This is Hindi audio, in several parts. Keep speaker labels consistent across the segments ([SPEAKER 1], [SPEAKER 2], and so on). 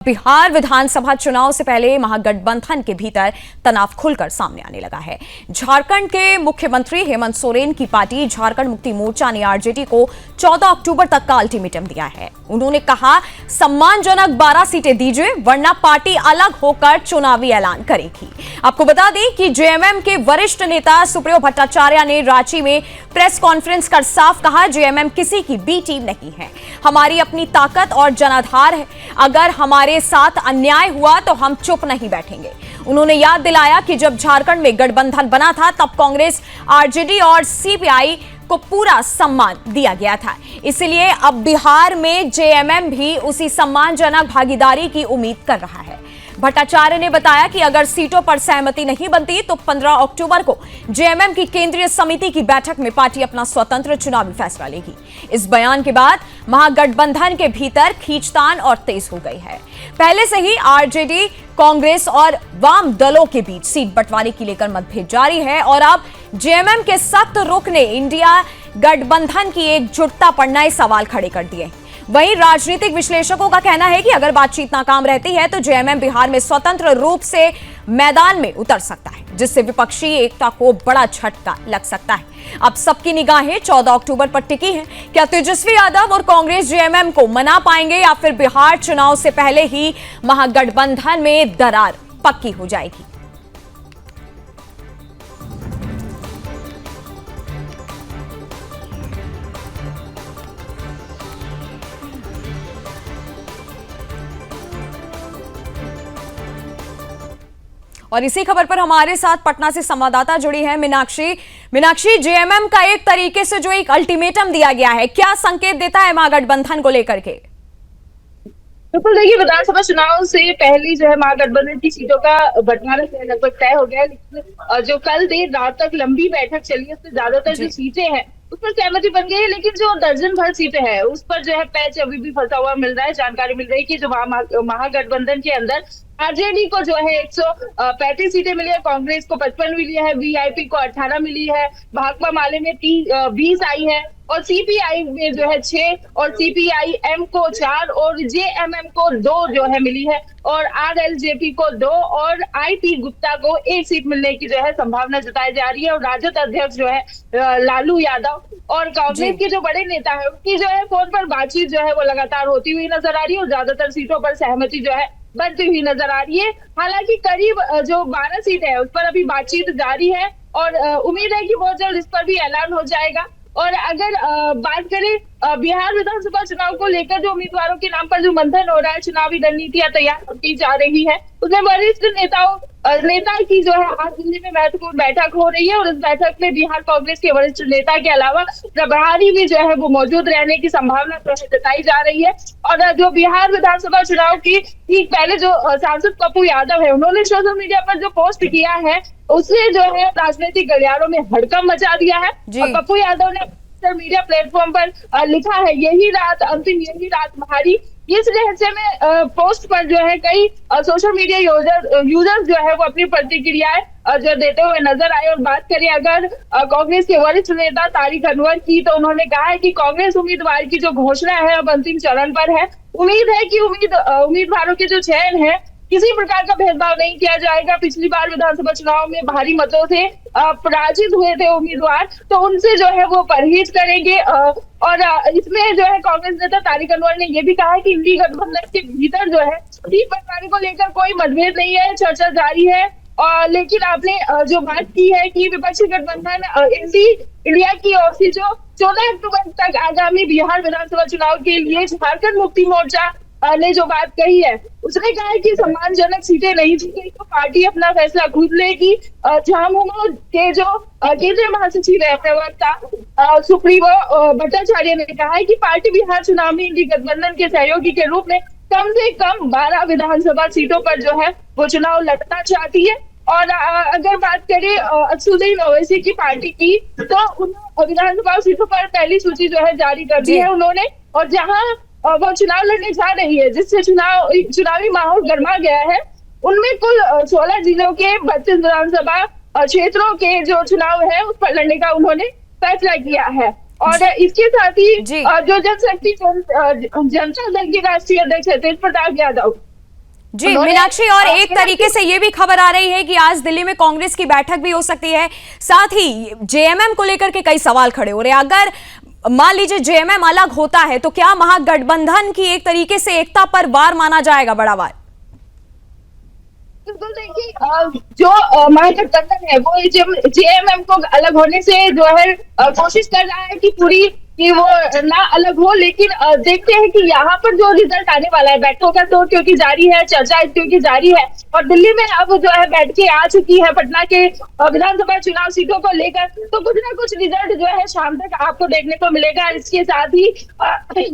[SPEAKER 1] बिहार विधानसभा चुनाव से पहले महागठबंधन के भीतर तनाव खुलकर सामने आने लगा है। झारखंड के मुख्यमंत्री हेमंत सोरेन की पार्टी झारखंड मुक्ति मोर्चा ने आरजेडी को 14 अक्टूबर तक का अल्टीमेटम दिया है। उन्होंने कहा, सम्मानजनक 12 सीटें दीजिए वरना पार्टी अलग होकर चुनावी ऐलान करेगी। आपको बता दें कि जेएमएम के वरिष्ठ नेता सुप्रियो भट्टाचार्य ने रांची में प्रेस कॉन्फ्रेंस कर साफ कहा, जेएमएम किसी की बी टीम नहीं है, हमारी अपनी ताकत और जनाधार है। अगर हमारे साथ अन्याय हुआ तो हम चुप नहीं बैठेंगे। उन्होंने याद दिलाया कि जब झारखंड में गठबंधन बना था तब कांग्रेस, आरजेडी और सीपीआई को पूरा सम्मान दिया गया था, इसलिए अब बिहार में जेएमएम भी उसी सम्मानजनक भागीदारी की उम्मीद कर रहा है। भट्टाचार्य ने बताया कि अगर सीटों पर सहमति नहीं बनती तो 15 अक्टूबर को जेएमएम की केंद्रीय समिति की बैठक में पार्टी अपना स्वतंत्र चुनावी फैसला लेगी। इस बयान के बाद महागठबंधन के भीतर खींचतान और तेज हो गई है। पहले से ही आरजेडी, कांग्रेस और वाम दलों के बीच सीट बंटवारे की लेकर मतभेद जारी है और अब जेएमएम के सख्त रुख ने इंडिया गठबंधन की एकजुटता पर नए सवाल खड़े कर दिए। वहीं राजनीतिक विश्लेषकों का कहना है कि अगर बातचीत नाकाम रहती है तो जेएमएम बिहार में स्वतंत्र रूप से मैदान में उतर सकता है, जिससे विपक्षी एकता को बड़ा झटका लग सकता है। अब सबकी निगाहें 14 अक्टूबर पर टिकी हैं। क्या तेजस्वी यादव और कांग्रेस जेएमएम को मना पाएंगे या फिर बिहार चुनाव से पहले ही महागठबंधन में दरार पक्की हो जाएगी? और इसी खबर पर हमारे साथ पटना से संवाददाता जुड़ी है मीनाक्षी, जेएमएम का एक तरीके से जो एक अल्टीमेटम दिया गया है, क्या संकेत देता है महागठबंधन को लेकर के?
[SPEAKER 2] बिल्कुल, देखिए, विधानसभा चुनाव से पहले जो है महागठबंधन की सीटों का बंटवारा लगभग तय हो गया है, लेकिन जो कल देर रात तक लंबी बैठक चली उसमें ज्यादातर जो सीटें हैं उस पर सहमति बन गई है, लेकिन जो दर्जन भर सीटें हैं उस पर जो है पैच अभी भी फंसा हुआ मिल रहा है। जानकारी मिल रही है कि जो महागठबंधन के अंदर आरजेडी को जो है 135 सीटें मिली है, कांग्रेस को 55 मिली है, वीआईपी को 18 मिली है, भाकपा माले में 20 आई है और सीपीआई में जो है 6 और सीपीआईएम को 4 और जेएमएम को 2 जो है मिली है और आरएलजेपी को 2 और आईपी गुप्ता को 1 सीट मिलने की जो है संभावना जताई जा रही है। और राजद अध्यक्ष जो है लालू यादव और कांग्रेस के जो बड़े नेता है उनकी जो है फोन पर बातचीत जो है वो लगातार होती हुई नजर आ रही है और ज्यादातर सीटों पर सहमति जो है बनती हुई नजर आ रही है। हालांकि करीब जो 12 सीट है उस पर अभी बातचीत जारी है और उम्मीद है कि बहुत जल्द इस पर भी ऐलान हो जाएगा। और अगर बात करें बिहार विधानसभा चुनाव को लेकर जो उम्मीदवारों के नाम पर जो मंथन हो रहा है, चुनावी रणनीतियां तैयार की जा रही है, उसमें वरिष्ठ नेता की जो है आज दिल्ली में महत्वपूर्ण बैठक हो रही है और इस बैठक में बिहार कांग्रेस के वरिष्ठ नेता के अलावा प्रभारी भी जो है वो मौजूद रहने की संभावना जताई जा रही है। और जो बिहार विधानसभा चुनाव की ठीक पहले जो सांसद पप्पू यादव है उन्होंने सोशल मीडिया पर जो पोस्ट किया है उसने जो है राजनीतिक गलियारों में हड़कंप मचा दिया है। और पप्पू यादव ने सोशल मीडिया प्लेटफॉर्म पर लिखा है, यही रात अंतिम, यही रात हमारी। इस रहस्य में पोस्ट पर जो है कई सोशल मीडिया यूजर्स जो है वो अपनी प्रतिक्रियाएं जो देते हुए नजर आए। और बात करें अगर कांग्रेस के वरिष्ठ नेता तारिक अनवर की, तो उन्होंने कहा है कि कांग्रेस उम्मीदवार की जो घोषणा है अब अंतिम चरण पर है। उम्मीद है कि उम्मीदवारों के जो चयन है किसी प्रकार का भेदभाव नहीं किया जाएगा। पिछली बार विधानसभा चुनाव में भारी मतों से पराजित हुए थे उम्मीदवार, तो उनसे जो है वो परहेज करेंगे। और इसमें जो है कांग्रेस नेता तारिक अनवर ने ये भी कहा है कि इंडी गठबंधन के भीतर जो है सीट बंटवारे को लेकर कोई मतभेद नहीं है, चर्चा जारी है। लेकिन आपने जो बात की है कि विपक्षी गठबंधन इंडिया की ओर से जो 14 अक्टूबर तक आगामी बिहार विधानसभा चुनाव के लिए झारखंड मुक्ति मोर्चा ने जो बात कही है, उसने कहा है कि सम्मानजनक सीटें नहीं जीतेगी तो पार्टी अपना फैसला खुद लेगी। झामुमो के जो केंद्रीय महासचिव है, प्रवक्ता सुप्रियो भट्टाचार्य ने कहा है कि पार्टी बिहार चुनाव में इंडी गठबंधन के सहयोगी के रूप में कम से कम 12 विधानसभा सीटों पर जो है वो चुनाव लड़ना चाहती है। और अगर बात करें असदुद्दीन ओवैसी की पार्टी की, तो विधानसभा सीटों पर पहली सूची जो है जारी कर दी है उन्होंने, और जहां वो चुनाव लड़ने जा रही है जिससे चुनावी माहौल गर्मा गया है, उनमें कुल 16 जिलों के 32 विधानसभा क्षेत्रों के जो चुनाव है उस पर लड़ने का उन्होंने फैसला किया है। और इसके साथ ही जो जनशक्ति जनता दल के राष्ट्रीय अध्यक्ष है तेज प्रताप यादव,
[SPEAKER 1] जी
[SPEAKER 2] उन्होंने
[SPEAKER 1] मीनाक्षी, और एक तरीके से ये भी खबर आ रही है कि आज दिल्ली में कांग्रेस की बैठक भी हो सकती है, साथ ही जेएमएम को लेकर के कई सवाल खड़े हो रहे हैं। अगर मान लीजिए जेएमएम अलग होता है तो क्या महागठबंधन की एक तरीके से एकता पर वार माना जाएगा, बड़ा वार?
[SPEAKER 2] बिल्कुल, देखिए जो महागठबंधन है वो जेएमएम को अलग होने से जो है कोशिश कर रहा है कि पूरी कि वो ना अलग हो, लेकिन देखते हैं कि यहाँ पर जो रिजल्ट आने वाला है, बैठकों का दौर क्योंकि जारी है, चर्चा क्योंकि जारी है, और दिल्ली में अब जो है बैठकें आ चुकी है पटना के विधानसभा चुनाव सीटों को लेकर, तो कुछ ना कुछ रिजल्ट जो है शाम तक आपको देखने को मिलेगा। इसके साथ ही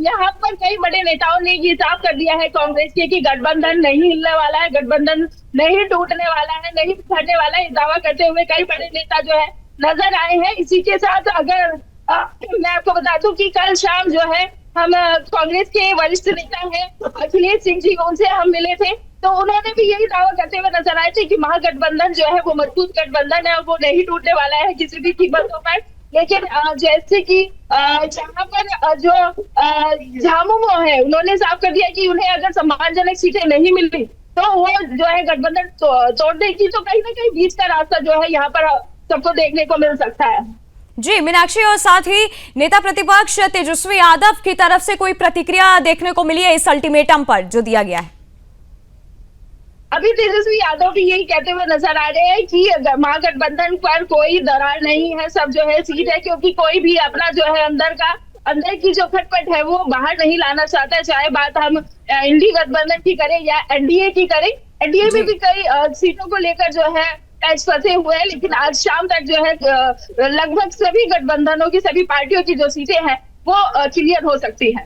[SPEAKER 2] यहाँ पर कई बड़े नेताओं ने ये साफ कर दिया है कांग्रेस के कि गठबंधन नहीं हिलने वाला है, गठबंधन नहीं टूटने वाला है, नहीं बिखरने वाला है, दावा करते हुए कई बड़े नेता जो है नजर आए हैं। इसी के साथ अगर मैं आपको बता दूं कि कल शाम जो है हम कांग्रेस के वरिष्ठ नेता हैं अखिलेश सिंह जी, उनसे हम मिले थे, तो उन्होंने भी यही दावा करते हुए नजर आए थे कि महागठबंधन जो है वो मजबूत गठबंधन है और वो नहीं टूटने वाला है किसी भी कीमतों पर। लेकिन जैसे कि जहां पर जो झामुमो है, उन्होंने साफ कर दिया कि उन्हें अगर सम्मानजनक सीटें नहीं मिली तो वो जो है गठबंधन तोड़ देगी, तो कहीं ना कहीं बीच का रास्ता जो है यहाँ पर सबको देखने को मिल सकता है।
[SPEAKER 1] जी मीनाक्षी, और साथ ही नेता प्रतिपक्ष तेजस्वी यादव की तरफ से कोई प्रतिक्रिया देखने को मिली है इस अल्टीमेटम पर जो दिया गया है?
[SPEAKER 2] अभी तेजस्वी यादव भी यही कहते हुए नजर आ रहे हैं कि महागठबंधन पर कोई दरार नहीं है, सब जो है सीट है, क्योंकि कोई भी अपना जो है अंदर की जो खटपट है वो बाहर नहीं लाना चाहता है। चाहे बात हम इंडी गठबंधन की करें या एनडीए की करें, एनडीए में भी कई सीटों को लेकर जो है पैच फंसे हुए हैं, लेकिन आज शाम तक जो है लगभग सभी गठबंधनों की, सभी पार्टियों की जो सीटें हैं वो क्लियर हो सकती हैं।